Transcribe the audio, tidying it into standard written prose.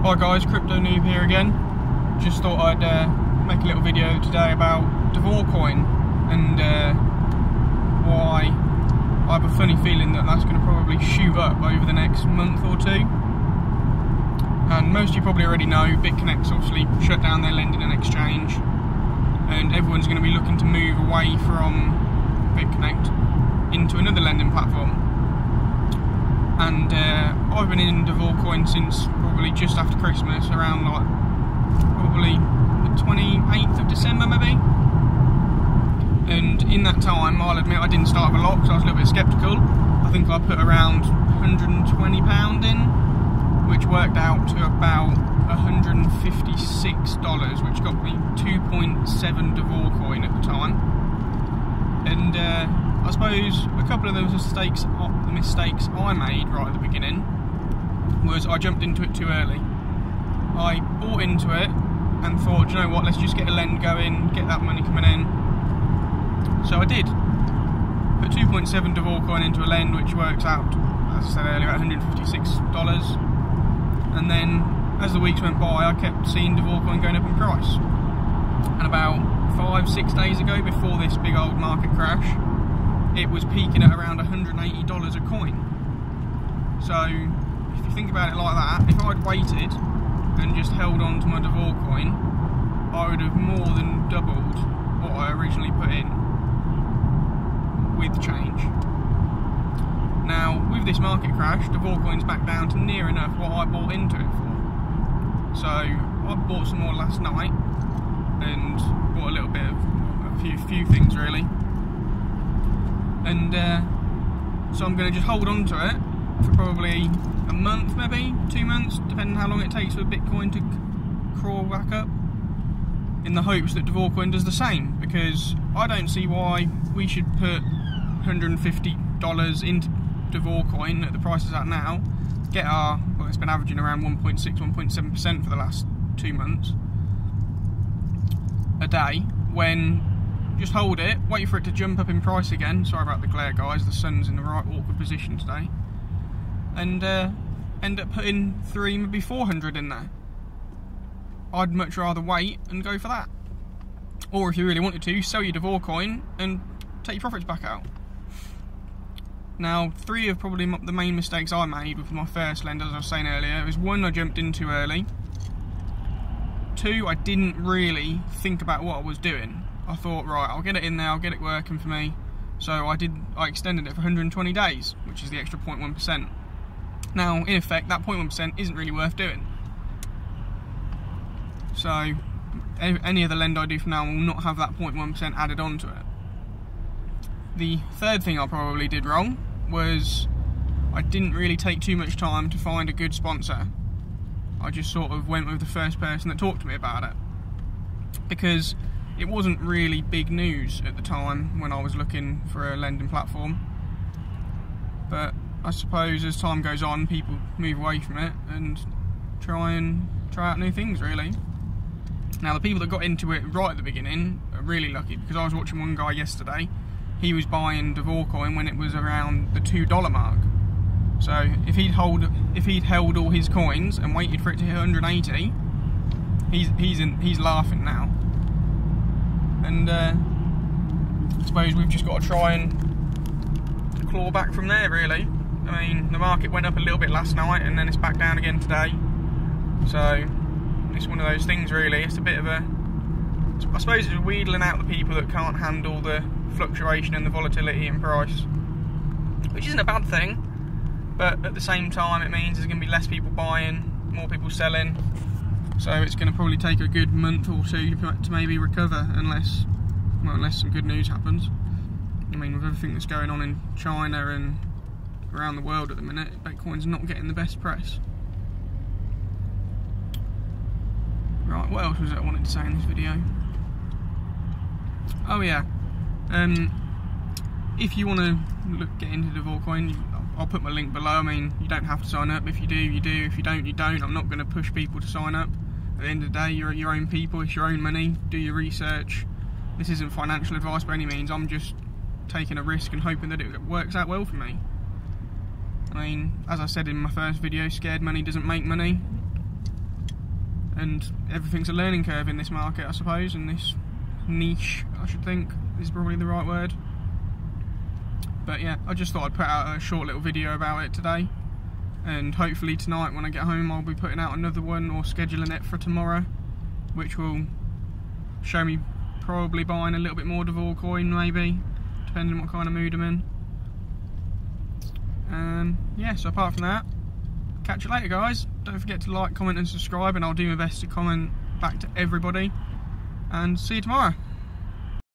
Hi guys, Crypto Noob here again. Just thought I'd make a little video today about Davorcoin and why I have a funny feeling that that's going to probably shoot up over the next month or two. And most of you probably already know BitConnect's obviously shut down their lending and exchange, and everyone's going to be looking to move away from BitConnect into another lending platform. And I've been in Davorcoin since probably just after Christmas, around like probably the 28th of December maybe. And in that time, I'll admit I didn't start with a lot because I was a little bit sceptical. I think I put around £120 in, which worked out to about $156, which got me 2.7 Davorcoin at the time. And I suppose a couple of those mistakes I made right at the beginning was I jumped into it too early. I bought into it and thought, you know what, let's just get a lend going, get that money coming in. So I did. Put 2.7 Davorcoin into a lend, which works out, as I said earlier, about $156. And then as the weeks went by, I kept seeing Davorcoin going up in price. And about 5-6 days ago, before this big old market crash, it was peaking at around $180 a coin. So if you think about it like that, if I'd waited and just held on to my Davorcoin, I would have more than doubled what I originally put in with change. Now with this market crash, Davorcoin's back down to near enough what I bought into it for. So I bought some more last night and bought a little bit of a few things really. And so I'm going to just hold on to it for probably a month, maybe 2 months, depending on how long it takes for Bitcoin to crawl back up, in the hopes that Davorcoin does the same, because I don't see why we should put $150 into Davorcoin at the prices at now, get our, well, it's been averaging around 1.6-1.7% for the last 2 months a day, when just hold it, wait for it to jump up in price again. Sorry about the glare guys, the sun's in the right awkward position today. And end up putting 300, maybe 400 in there. I'd much rather wait and go for that. Or if you really wanted to, sell your Davorcoin and take your profits back out. Now, 3 of probably the main mistakes I made with my first lend, as I was saying earlier, is 1, I jumped in too early. 2, I didn't really think about what I was doing. I thought, right, I'll get it in there, I'll get it working for me. So I extended it for 120 days, which is the extra 0.1%. Now, in effect, that 0.1% isn't really worth doing. So, any other lend I do from now on will not have that 0.1% added on to it. The third thing I probably did wrong was I didn't really take too much time to find a good sponsor. I just sort of went with the first person that talked to me about it. Because it wasn't really big news at the time when I was looking for a lending platform. But I suppose as time goes on, people move away from it and try out new things really. Now the people that got into it right at the beginning are really lucky, because I was watching one guy yesterday. He was buying Davorcoin when it was around the $2 mark. So if he'd held all his coins and waited for it to hit 180, he's laughing now. And I suppose we've just got to try and claw back from there really. I mean, the market went up a little bit last night and then it's back down again today. So it's one of those things really. It's a bit of a, I suppose it's wheedling out the people that can't handle the fluctuation and the volatility in price, which isn't a bad thing, but at the same time it means there's going to be less people buying, more people selling. So it's going to probably take a good month or two to maybe recover, unless some good news happens. I mean, with everything that's going on in China and around the world at the minute, Bitcoin's not getting the best press. Right, what else was it I wanted to say in this video? Oh yeah, if you want to get into Davorcoin, I'll put my link below. I mean, you don't have to sign up. If you do, you do. If you don't, you don't. I'm not going to push people to sign up. At the end of the day, you're your own people, it's your own money, do your research. This isn't financial advice by any means, I'm just taking a risk and hoping that it works out well for me. I mean, as I said in my first video, scared money doesn't make money. and everything's a learning curve in this market, I suppose, in this niche, I should think is probably the right word. But yeah, I just thought I'd put out a short little video about it today, and hopefully tonight when I get home I'll be putting out another one, or scheduling it for tomorrow, which will show me probably buying a little bit more Davorcoin, maybe, depending on what kind of mood I'm in. Yeah, so apart from that, catch you later, guys. Don't forget to like, comment and subscribe, and I'll do my best to comment back to everybody, and see you tomorrow.